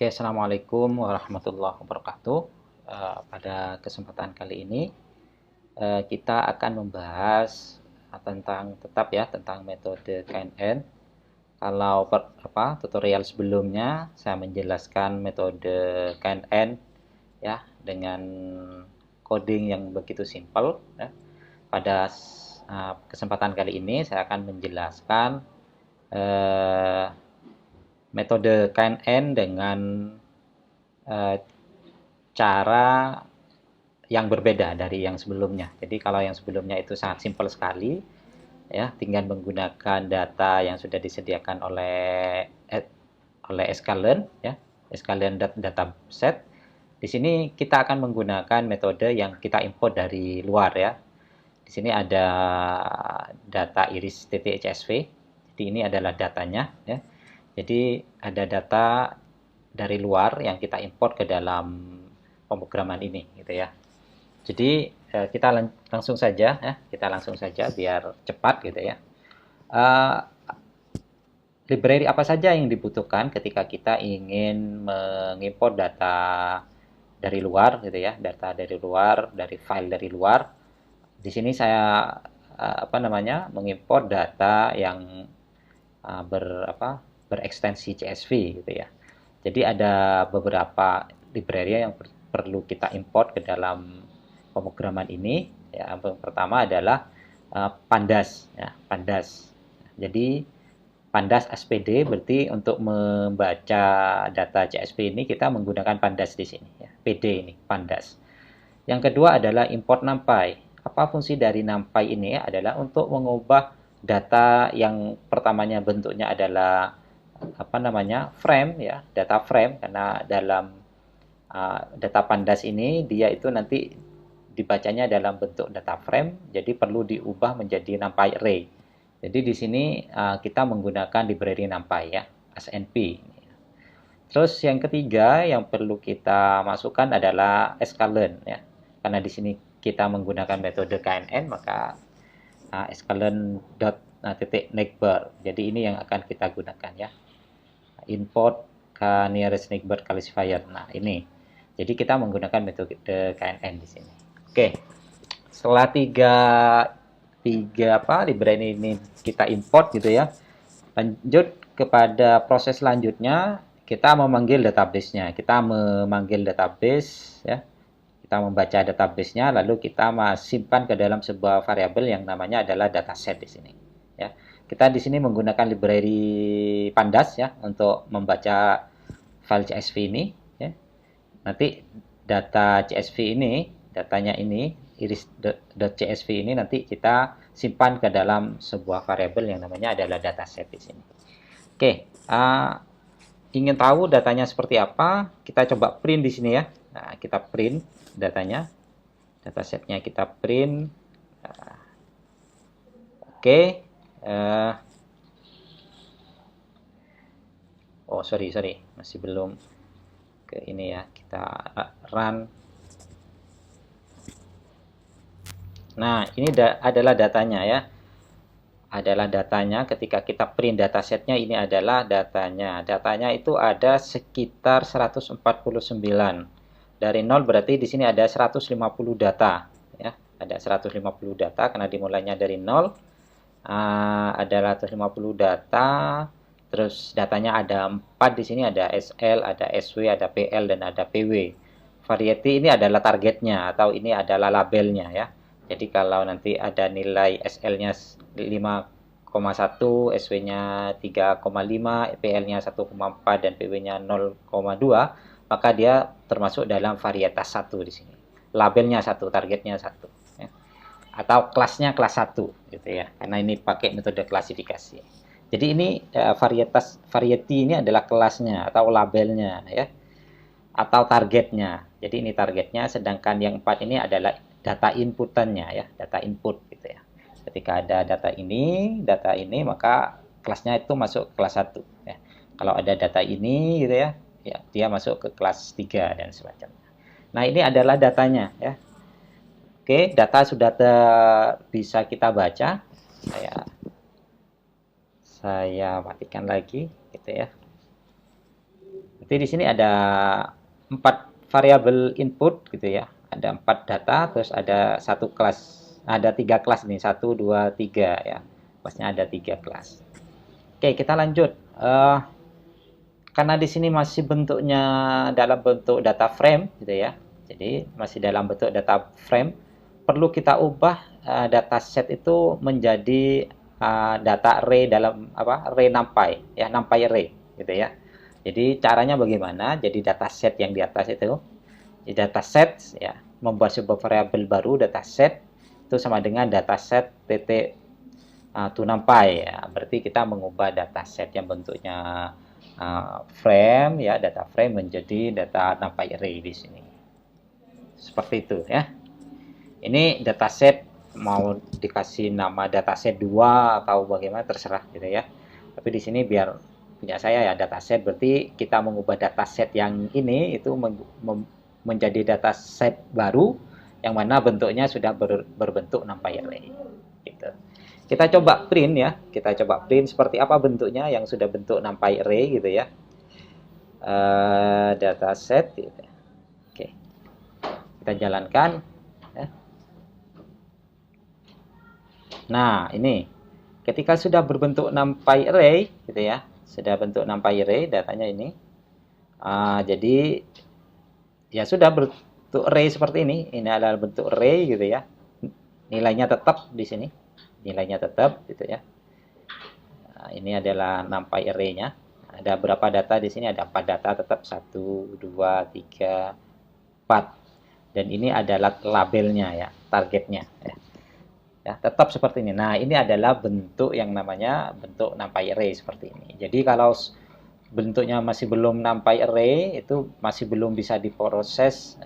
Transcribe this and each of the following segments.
Oke, Assalamualaikum warahmatullahi wabarakatuh. Pada kesempatan kali ini kita akan membahas tentang metode KNN. Kalau tutorial sebelumnya saya menjelaskan metode KNN ya dengan coding yang begitu simpel. Ya. Pada kesempatan kali ini saya akan menjelaskan uh, metode KNN dengan uh, cara yang berbeda dari yang sebelumnya. Jadi kalau yang sebelumnya itu sangat simpel sekali, ya, tinggal menggunakan data yang sudah disediakan oleh sklearn, ya, sklearn dataset. Di sini kita akan menggunakan metode yang kita import dari luar, ya. Di sini ada data iris .csv. Jadi ini adalah datanya, ya. Jadi ada data dari luar yang kita import ke dalam pemrograman ini, gitu ya. Jadi kita langsung saja, ya, biar cepat, gitu ya. Library apa saja yang dibutuhkan ketika kita ingin mengimport data dari luar, gitu ya, dari file dari luar. Di sini saya mengimport data yang berekstensi CSV, gitu ya. Jadi ada beberapa library yang perlu kita import ke dalam pemrograman ini. Ya, yang pertama adalah Pandas, ya, Pandas. Jadi Pandas SPD berarti untuk membaca data CSV ini kita menggunakan Pandas di sini, ya. PD ini Pandas. Yang kedua adalah import NumPy. Apa fungsi dari NumPy ini? Adalah untuk mengubah data yang pertamanya bentuknya adalah frame, ya, data frame, karena dalam data Pandas ini dia itu nanti dibacanya dalam bentuk data frame, jadi perlu diubah menjadi NumPy array. Jadi di sini kita menggunakan library NumPy, ya, SNP. Terus yang ketiga yang perlu kita masukkan adalah sklearn, ya. Karena di sini kita menggunakan metode KNN, maka sklearn.neighbor. Jadi ini yang akan kita gunakan, ya. Import ke nearest neighbor classifier. Nah, ini. Jadi kita menggunakan metode KNN di sini. Oke. Setelah tiga library ini kita import, gitu ya. Lanjut kepada proses selanjutnya, kita memanggil database-nya. Kita memanggil database, ya. Kita membaca database-nya, lalu kita simpan ke dalam sebuah variabel yang namanya adalah dataset di sini, ya. Kita di sini menggunakan library Pandas, ya, untuk membaca file CSV ini, ya. Nanti data CSV ini, datanya ini, iris.csv ini nanti kita simpan ke dalam sebuah variabel yang namanya adalah dataset di sini. Oke, ingin tahu datanya seperti apa? Kita coba print di sini, ya. Nah, kita print datanya, datasetnya kita print. Oke. Sorry, masih belum ke ini, ya. Kita run. Nah, ini adalah datanya, ya. Adalah datanya ketika kita print datasetnya, ini adalah datanya. Datanya itu ada sekitar 149. Dari 0 berarti di sini ada 150 data, ya. Ada 150 data karena dimulainya dari 0. Ada 150 data. Terus datanya ada 4 di sini, ada SL, ada SW, ada PL, dan ada PW. Variety ini adalah targetnya atau ini adalah labelnya, ya. Jadi kalau nanti ada nilai SL-nya 5,1, SW-nya 3,5, PL-nya 1,4 dan PW-nya 0,2, maka dia termasuk dalam varietas 1 di sini. Labelnya 1, targetnya 1, ya. Atau kelasnya kelas 1, gitu ya. Karena ini pakai metode klasifikasi. Jadi ini variety ini adalah kelasnya atau labelnya, ya, atau targetnya. Jadi ini targetnya, sedangkan yang 4 ini adalah data inputannya, ya, data input, gitu ya. Ketika ada data ini, maka kelasnya itu masuk kelas 1, ya. Kalau ada data ini, gitu ya, ya, dia masuk ke kelas 3 dan semacamnya. Nah, ini adalah datanya, ya. Oke, data sudah bisa kita baca. Saya matikan lagi, gitu ya. Jadi di sini ada 4 variabel input gitu ya. Ada 4 data, terus ada satu kelas, ada 3 kelas nih, 1, 2, 3 ya. Kelasnya ada 3 kelas. Oke, kita lanjut. Karena di sini masih bentuknya dalam bentuk data frame gitu ya. Jadi masih dalam bentuk data frame, perlu kita ubah data set itu menjadi data array dalam array NumPy ya, NumPy array gitu ya. Jadi caranya bagaimana? Jadi data set yang di atas itu, di data set ya, membuat sebuah variabel baru data set itu sama dengan data set titik to NumPy ya. Berarti kita mengubah data set yang bentuknya frame ya, data frame menjadi data NumPy array di sini. Seperti itu ya. Ini dataset mau dikasih nama dataset 2 atau bagaimana terserah gitu ya. Tapi di sini biar punya saya ya dataset, berarti kita mengubah dataset yang ini itu menjadi dataset baru yang mana bentuknya sudah berbentuk NumPy array gitu. Kita coba print ya, kita coba print seperti apa bentuknya yang sudah bentuk NumPy array gitu ya. Dataset gitu. Oke. Kita jalankan ya. Nah, ini ketika sudah berbentuk NumPy array gitu ya, sudah bentuk NumPy array datanya ini. Jadi ya sudah bentuk array seperti ini. Ini adalah bentuk array gitu ya. Nilainya tetap di sini. Nilainya tetap gitu ya. Nah, ini adalah NumPy array-nya. Ada berapa data di sini? Ada 4 data tetap 1, 2, 3, 4. Dan ini adalah labelnya ya, targetnya ya. Ya, tetap seperti ini. Nah, ini adalah bentuk yang namanya bentuk NumPy array seperti ini. Jadi kalau bentuknya masih belum NumPy array, itu masih belum bisa diproses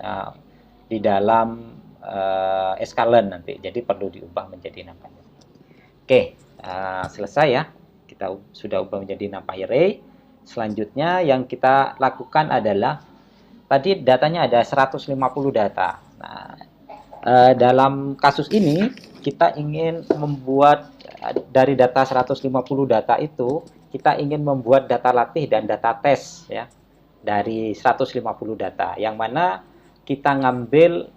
di dalam skalen nanti. Jadi perlu diubah menjadi NumPy array. Oke, selesai ya. Kita sudah ubah menjadi NumPy array. Selanjutnya yang kita lakukan adalah tadi datanya ada 150 data. Nah, dalam kasus ini kita ingin membuat dari data 150 data itu, kita ingin membuat data latih dan data tes ya. Dari 150 data yang mana kita ngambil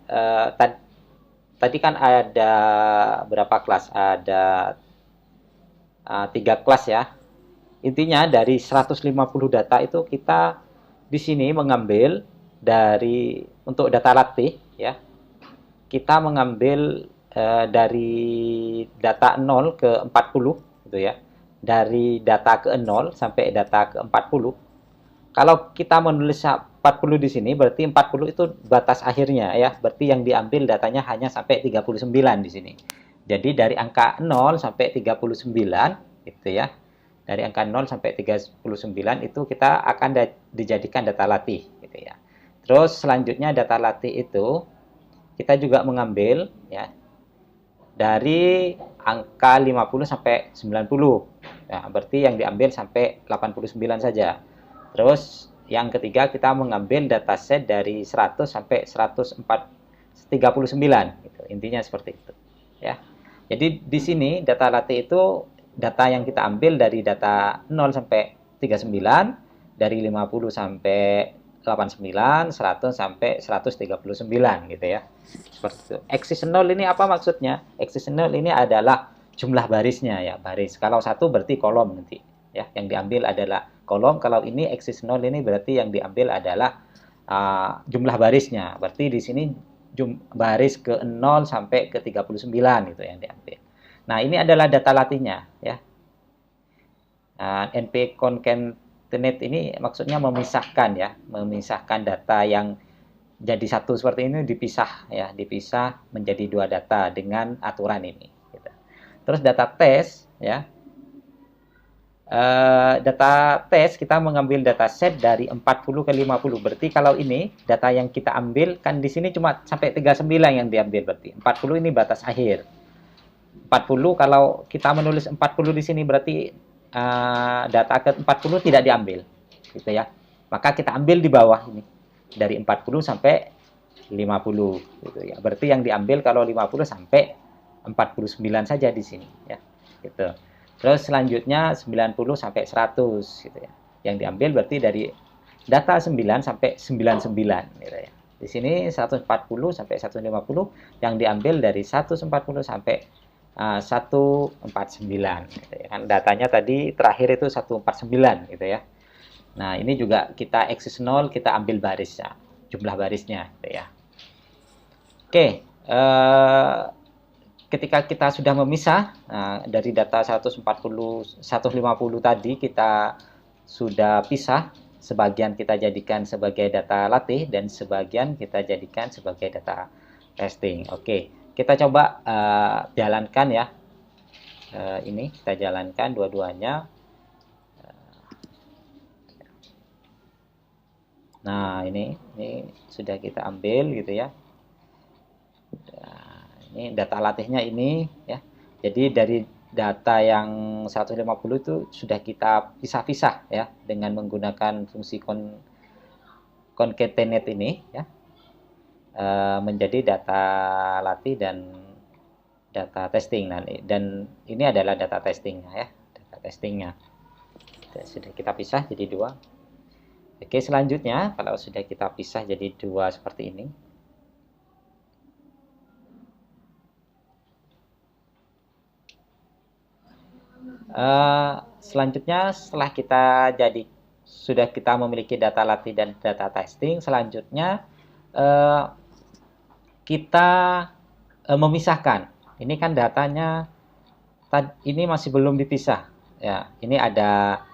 tadi kan ada berapa kelas? Ada 3 kelas ya. Intinya dari 150 data itu kita di sini mengambil dari untuk data latih ya. Kita mengambil dari data 0 ke 40 gitu ya. Dari data ke 0 sampai data ke 40. Kalau kita menulis 40 di sini berarti 40 itu batas akhirnya ya. Berarti yang diambil datanya hanya sampai 39 di sini. Jadi dari angka 0 sampai 39 gitu ya. Dari angka 0 sampai 39 itu kita akan dijadikan data latih gitu ya. Terus selanjutnya data latih itu kita juga mengambil ya dari angka 50 sampai 90. Nah, berarti yang diambil sampai 89 saja. Terus yang ketiga kita mengambil dataset dari 100 sampai 139 gitu. Intinya seperti itu ya. Jadi di sini data latih itu data yang kita ambil dari data 0 sampai 39, dari 50 sampai 89, 100 sampai 139 gitu ya. Seperti itu. Excisional ini apa maksudnya? Excisional ini adalah jumlah barisnya ya, baris. Kalau satu berarti kolom nanti ya. Yang diambil adalah kolom. Kalau ini excisional ini berarti yang diambil adalah jumlah barisnya. Berarti di sini baris ke 0 sampai ke 39 itu yang diambil. Nah, ini adalah data latihnya ya. NP concatenate ini maksudnya memisahkan ya, memisahkan data yang jadi satu seperti ini dipisah ya, dipisah menjadi 2 data dengan aturan ini gitu. Terus data tes ya. Data tes kita mengambil data set dari 40 ke 50. Berarti kalau ini data yang kita ambil kan di sini cuma sampai 39 yang diambil, berarti 40 ini batas akhir. 40 kalau kita menulis 40 di sini berarti data ke 40 tidak diambil gitu ya. Maka kita ambil di bawah ini dari 40 sampai 50 gitu ya. Berarti yang diambil kalau 50 sampai 49 saja di sini ya. Gitu. Terus selanjutnya 90 sampai 100 gitu ya. Yang diambil berarti dari data 9 sampai 99 gitu ya. Di sini 140 sampai 150 yang diambil dari 140 sampai 149 gitu ya. Kan datanya tadi terakhir itu 149 gitu ya. Nah, ini juga kita Axis 0, kita ambil barisnya, jumlah barisnya gitu ya. Oke, ketika kita sudah memisah dari data 140 150 tadi kita sudah pisah, sebagian kita jadikan sebagai data latih dan sebagian kita jadikan sebagai data testing. Oke, kita coba jalankan ya. Ini kita jalankan dua-duanya. Nah, ini sudah kita ambil gitu ya. Nah, ini data latihnya ini ya. Jadi dari data yang 150 itu sudah kita pisah-pisah ya dengan menggunakan fungsi concatenate ini ya. Menjadi data latih dan data testing. Nah, dan ini adalah data testingnya ya, data testingnya. Sudah kita pisah jadi dua. Oke, selanjutnya kalau sudah kita pisah jadi dua seperti ini, selanjutnya setelah sudah kita memiliki data latih dan data testing, selanjutnya kita memisahkan. Ini kan datanya ini masih belum dipisah ya. Ini ada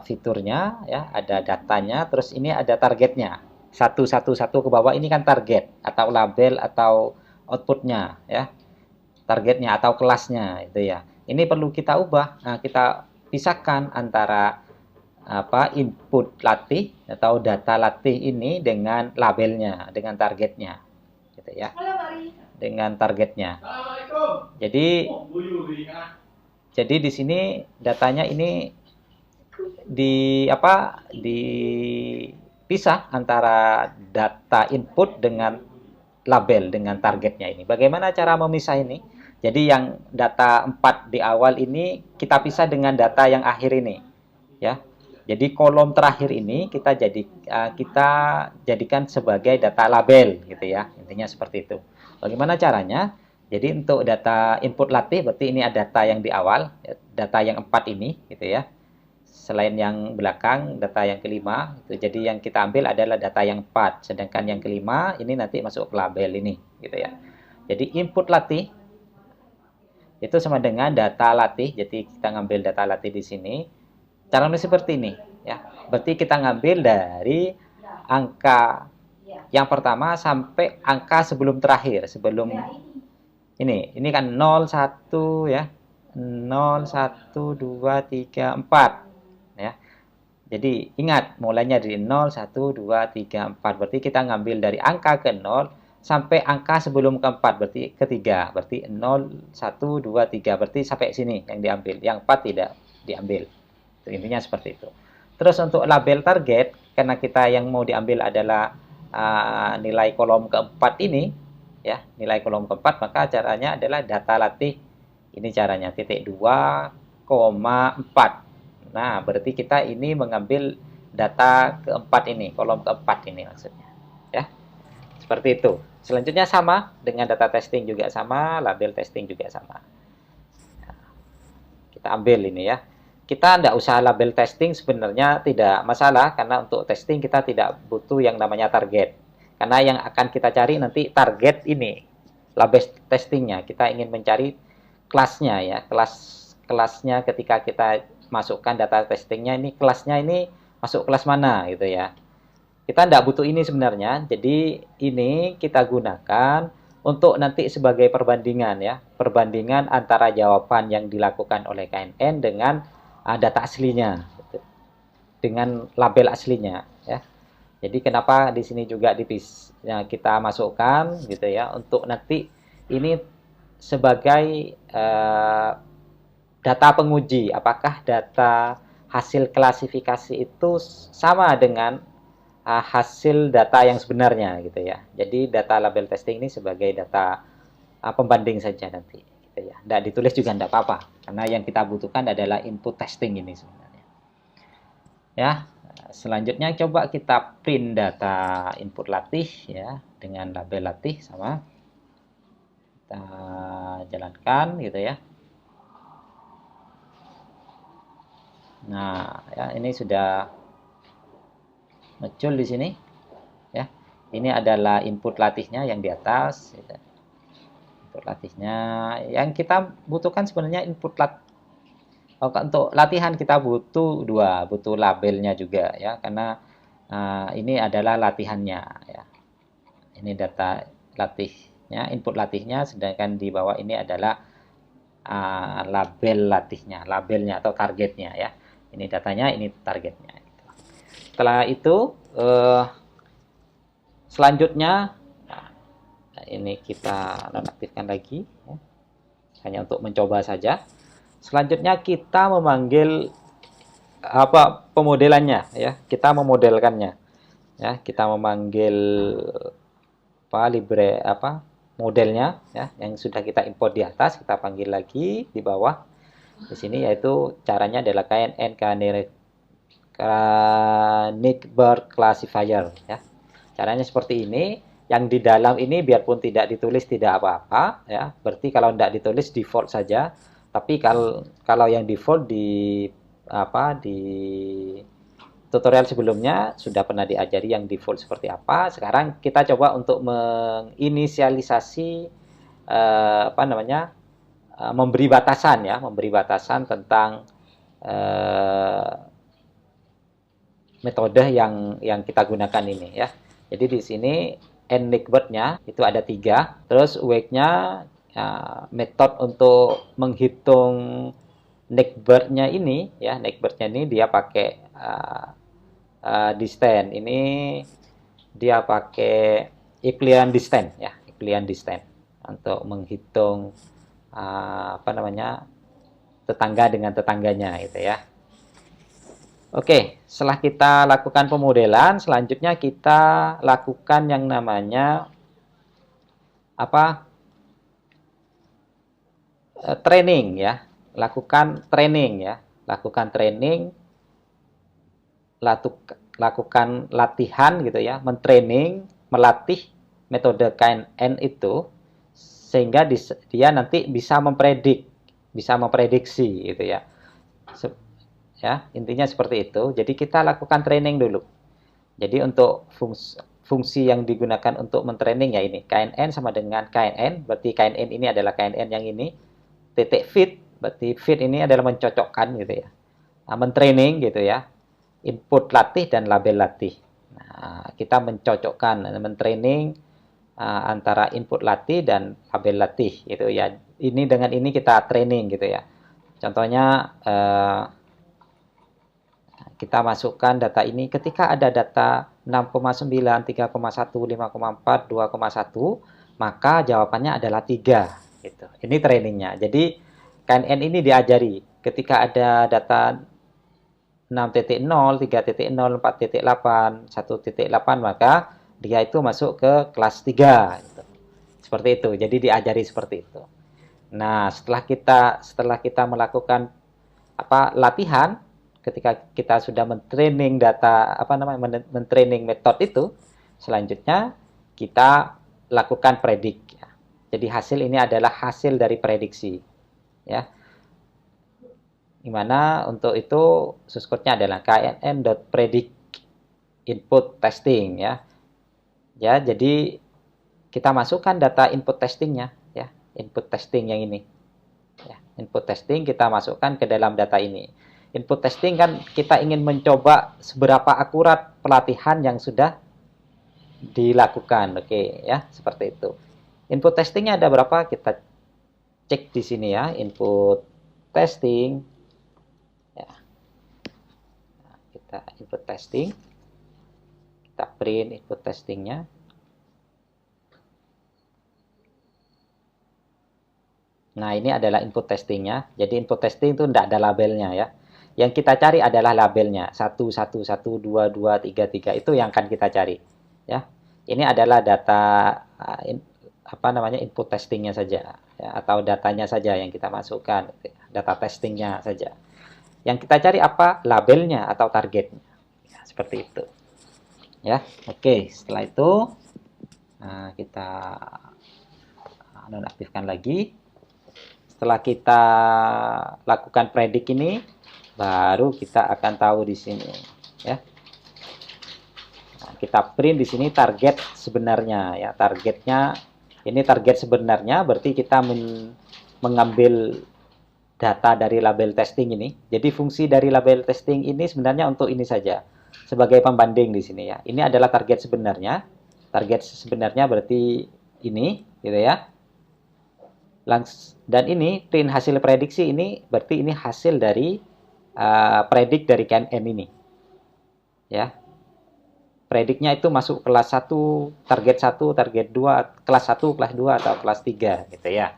fiturnya ya, ada datanya, terus ini ada targetnya. Satu ke bawah ini kan target atau label atau outputnya ya. Targetnya atau kelasnya itu ya. Ini perlu kita ubah. Nah, kita pisahkan antara input latih atau data latih ini dengan labelnya, dengan targetnya. Gitu ya. Dengan targetnya. Jadi di sini datanya ini dipisah antara data input dengan label dengan targetnya ini. Bagaimana cara memisah ini? Jadi yang data 4 di awal ini kita pisah dengan data yang akhir ini ya. Jadi kolom terakhir ini kita jadikan sebagai data label gitu ya. Intinya seperti itu. Bagaimana caranya? Jadi untuk data input latih berarti ini ada data yang di awal, data yang 4 ini gitu ya. Selain yang belakang, data yang kelima, itu jadi yang kita ambil adalah data yang 4, sedangkan yang kelima ini nanti masuk ke label ini, gitu ya. Jadi input latih itu sama dengan data latih, jadi kita ngambil data latih di sini. Caranya seperti ini, ya. Berarti kita ngambil dari angka yang pertama sampai angka sebelum terakhir, sebelum ini kan 0, 1 ya. 0, 1, 2, 3, 4. Ya. Jadi ingat mulainya dari 0, 1, 2, 3, 4. Berarti kita ngambil dari angka ke 0 sampai angka sebelum ke 4 berarti ketiga. Berarti 0, 1, 2, 3. Berarti sampai sini yang diambil. Yang 4 tidak diambil. Itu intinya seperti itu. Terus untuk label target karena kita yang mau diambil adalah nilai kolom keempat ini ya, nilai kolom keempat, maka caranya adalah data latih. Ini caranya titik 2,4. Nah, berarti kita ini mengambil data keempat ini, kolom keempat ini maksudnya. Ya, seperti itu. Selanjutnya sama, dengan data testing juga sama, label testing juga sama. Nah, kita ambil ini ya. Kita tidak usah label testing sebenarnya tidak masalah, karena untuk testing kita tidak butuh yang namanya target. Karena yang akan kita cari nanti target ini, label testingnya. Kita ingin mencari kelasnya ya, kelasnya ketika kita masukkan data testingnya ini kelasnya ini masuk kelas mana gitu ya. Kita tidak butuh ini sebenarnya. Jadi ini kita gunakan untuk nanti sebagai perbandingan ya. Perbandingan antara jawaban yang dilakukan oleh KNN dengan data aslinya gitu. Dengan label aslinya ya. Jadi kenapa di sini juga kita masukkan gitu ya untuk nanti ini sebagai data penguji, apakah data hasil klasifikasi itu sama dengan hasil data yang sebenarnya gitu ya. Jadi data label testing ini sebagai data pembanding saja nanti gitu ya. Tidak ditulis juga tidak apa-apa karena yang kita butuhkan adalah input testing ini sebenarnya. Ya, Selanjutnya coba kita print data input latih ya dengan label latih sama. Kita jalankan gitu ya. Nah, ya ini sudah muncul di sini ya. Ini adalah input latihnya yang di atas gitu. Input latihnya yang kita butuhkan sebenarnya untuk latihan kita butuh dua, butuh labelnya juga ya, karena ini adalah latihannya ya. Ini data latihnya, input latihnya, sedangkan di bawah ini adalah label latihnya, labelnya atau targetnya ya. Ini datanya, ini targetnya. Setelah itu selanjutnya ini kita nonaktifkan lagi ya. Hanya untuk mencoba saja. Selanjutnya kita memanggil pemodelannya ya. Kita memodelkannya. Ya, kita memanggil modelnya ya yang sudah kita import di atas, kita panggil lagi di bawah. Di sini yaitu caranya adalah KNN Knigbert classifier ya. Caranya seperti ini. Yang di dalam ini biarpun tidak ditulis tidak apa-apa ya. Berarti kalau tidak ditulis default saja. Tapi kalau yang default di tutorial sebelumnya sudah pernah diajari yang default seperti apa. Sekarang kita coba untuk menginisialisasi memberi batasan tentang metode yang kita gunakan ini ya. Jadi di sini Knigbert-nya itu ada 3, terus wake-nya metode untuk menghitung Knigbert-nya ini ya, Knigbert-nya ini dia pakai distance. Ini dia pakai Euclidean distance ya, Euclidean distance untuk menghitung tetangga dengan tetangganya gitu ya. Oke, setelah kita lakukan pemodelan, selanjutnya kita lakukan yang namanya training ya. Lakukan training, lakukan latihan gitu ya, melatih metode KNN itu sehingga dia nanti bisa memprediksi gitu ya. Ya, intinya seperti itu. Jadi kita lakukan training dulu. Jadi untuk fungsi yang digunakan untuk mentraining ya ini KNN sama dengan KNN, berarti KNN ini adalah KNN yang ini. Titik fit, berarti fit ini adalah mencocokkan gitu ya. Nah, mentraining gitu ya. Input latih dan label latih. Nah, kita mencocokkan, mentraining antara input latih dan label latih gitu ya. Ini dengan ini kita training gitu ya. Contohnya kita masukkan data ini ketika ada data 6,9, 3,1, 5,4, 2,1, maka jawabannya adalah 3 gitu. Ini trainingnya. Jadi KNN ini diajari ketika ada data 6.0, 3.0, 4.8, 1.8, maka dia itu masuk ke kelas 3 gitu. Seperti itu. Jadi diajari seperti itu. Nah, setelah kita melakukan latihan, ketika kita sudah mentraining data mentraining metode itu, selanjutnya kita lakukan predik ya. Jadi hasil ini adalah hasil dari prediksi ya. Dimana untuk itu source code-nya adalah knn.predict input testing ya. Ya, jadi kita masukkan data input testingnya ya, input testing yang ini. Ya, input testing kita masukkan ke dalam data ini. Input testing kan kita ingin mencoba seberapa akurat pelatihan yang sudah dilakukan. Oke ya, seperti itu. Input testingnya ada berapa? Kita cek di sini ya, input testing. Ya. Nah, kita input testing. Kita print input testingnya. Nah, ini adalah input testingnya. Jadi input testing itu tidak ada labelnya ya. Yang kita cari adalah labelnya 1, 1, 1, 2, 2, 3, 3. Itu yang akan kita cari ya. Ini adalah data input testingnya saja ya, atau datanya saja yang kita masukkan, data testingnya saja. Yang kita cari apa? Labelnya atau targetnya. Ya, seperti itu. Ya, oke. Setelah itu kita nonaktifkan lagi. Setelah kita lakukan predik ini, baru kita akan tahu di sini, ya. Nah, kita print di sini target sebenarnya, ya. Targetnya ini target sebenarnya, berarti kita mengambil data dari label testing ini. Jadi fungsi dari label testing ini sebenarnya untuk ini saja, sebagai pembanding di sini, ya. Ini adalah target sebenarnya. Target sebenarnya berarti ini, gitu ya. Dan ini print hasil prediksi ini berarti ini hasil dari predik dari KNN ini, ya. Prediknya itu masuk kelas 1, target 2, kelas 1, kelas 2 atau kelas 3 gitu ya.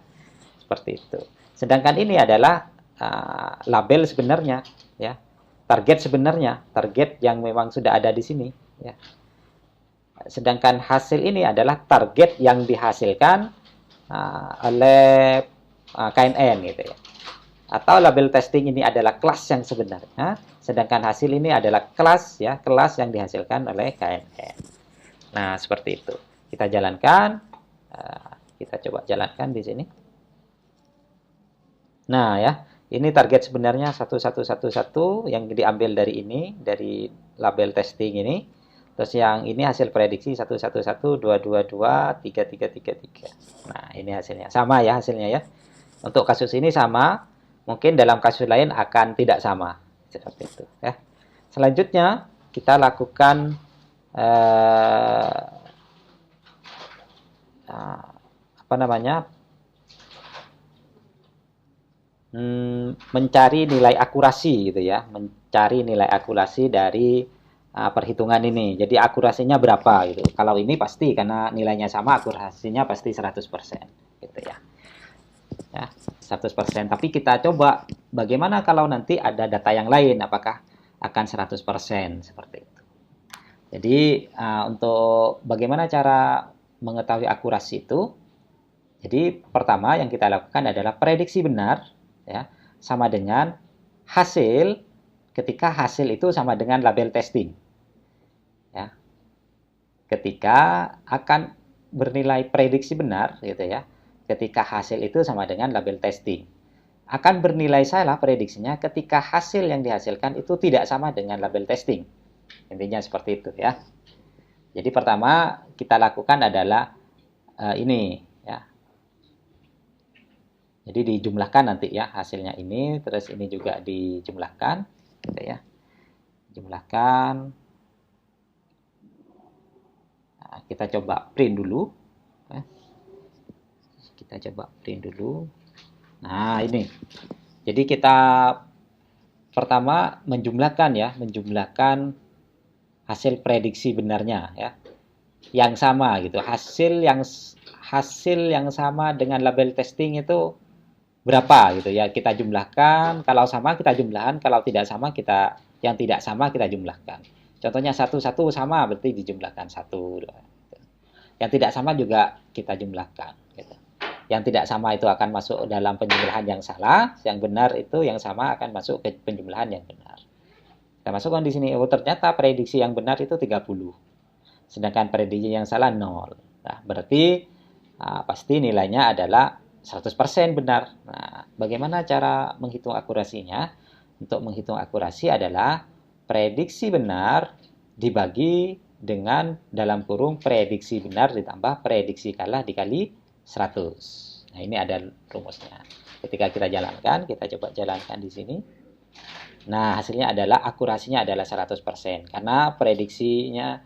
Seperti itu. Sedangkan ini adalah label sebenarnya, ya. Target sebenarnya, target yang memang sudah ada di sini, ya. Sedangkan hasil ini adalah target yang dihasilkan oleh KNN gitu ya. Atau label testing ini adalah kelas yang sebenarnya, sedangkan hasil ini adalah kelas, ya, kelas yang dihasilkan oleh KNN. Nah, seperti itu. Kita jalankan, kita coba jalankan di sini. Nah, ya, ini target sebenarnya 1111 yang diambil dari ini, dari label testing ini. Terus yang ini hasil prediksi 111, 222, 3333. Nah, ini hasilnya. Sama ya hasilnya ya. Untuk kasus ini sama, mungkin dalam kasus lain akan tidak sama. Seperti itu ya. Selanjutnya kita lakukan apa namanya? Mencari nilai akurasi gitu ya. Mencari nilai akurasi dari perhitungan ini. Jadi akurasinya berapa gitu. Kalau ini pasti karena nilainya sama, akurasinya pasti 100% gitu ya. Ya, 100%. Tapi kita coba bagaimana kalau nanti ada data yang lain, apakah akan 100% seperti itu. Jadi untuk bagaimana cara mengetahui akurasi itu? Jadi pertama yang kita lakukan adalah prediksi benar, ya, sama dengan hasil ketika hasil itu sama dengan label testing. Ya. Ketika akan bernilai prediksi benar gitu ya. Ketika hasil itu sama dengan label testing. Akan bernilai salah prediksinya ketika hasil yang dihasilkan itu tidak sama dengan label testing. Intinya seperti itu ya. Jadi pertama kita lakukan adalah ini ya. Jadi dijumlahkan nanti ya hasilnya ini, terus ini juga dijumlahkan gitu ya. Jumlahkan. Nah, kita coba print dulu. Kita coba print dulu. Nah, ini. Jadi kita pertama menjumlahkan ya, menjumlahkan hasil prediksi benarnya ya. Yang sama gitu. Hasil yang sama dengan label testing itu berapa gitu ya. Kita jumlahkan, kalau sama kita jumlahkan, kalau tidak sama kita jumlahkan. Contohnya 1 sama berarti dijumlahkan 1. Yang tidak sama juga kita jumlahkan gitu. Yang tidak sama itu akan masuk dalam penjumlahan yang salah, yang benar itu yang sama akan masuk ke penjumlahan yang benar. Kita masukkan di sini, oh ternyata prediksi yang benar itu 30. Sedangkan prediksi yang salah 0. Nah, berarti pasti nilainya adalah 100% benar. Nah, bagaimana cara menghitung akurasinya? Untuk menghitung akurasi adalah prediksi benar dibagi dengan dalam kurung prediksi benar ditambah prediksi kalah dikali 100. Nah, ini ada rumusnya. Ketika kita jalankan, kita coba jalankan di sini. Nah, hasilnya adalah akurasinya adalah 100% karena prediksinya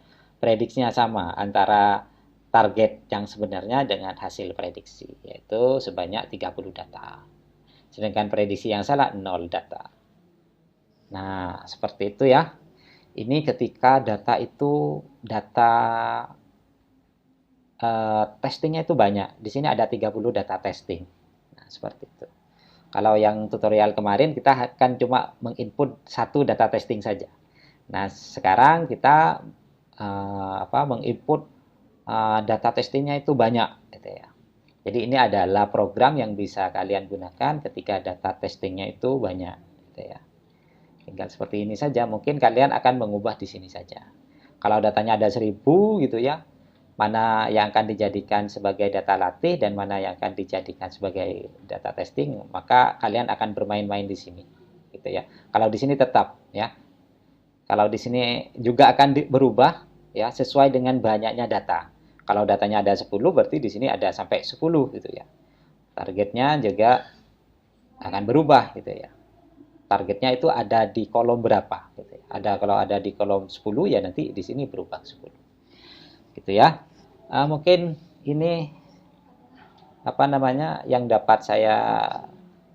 sama antara target yang sebenarnya dengan hasil prediksi, yaitu sebanyak 30 data. Sedangkan prediksi yang salah 0 data. Nah, seperti itu ya. Ini ketika data testingnya itu banyak. Di sini ada 30 data testing. Nah, seperti itu. Kalau yang tutorial kemarin kita akan cuma menginput satu data testing saja. Nah, sekarang kita menginput data testingnya itu banyak gitu ya. Jadi ini adalah program yang bisa kalian gunakan ketika data testingnya itu banyak gitu ya. Tinggal seperti ini saja. Mungkin kalian akan mengubah di sini saja. Kalau datanya ada 1000 gitu ya, mana yang akan dijadikan sebagai data latih dan mana yang akan dijadikan sebagai data testing, maka kalian akan bermain-main di sini, gitu ya. Kalau di sini tetap ya. Kalau di sini juga akan berubah ya sesuai dengan banyaknya data. Kalau datanya ada 10, berarti di sini ada sampai 10 gitu ya. Targetnya juga akan berubah gitu ya. Targetnya itu ada di kolom berapa gitu ya. Kalau ada di kolom 10 ya nanti di sini berubah 10. Gitu ya. Mungkin ini apa namanya yang dapat saya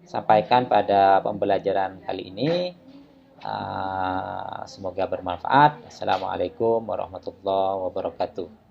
sampaikan pada pembelajaran kali ini. Semoga bermanfaat. Assalamualaikum warahmatullahi wabarakatuh.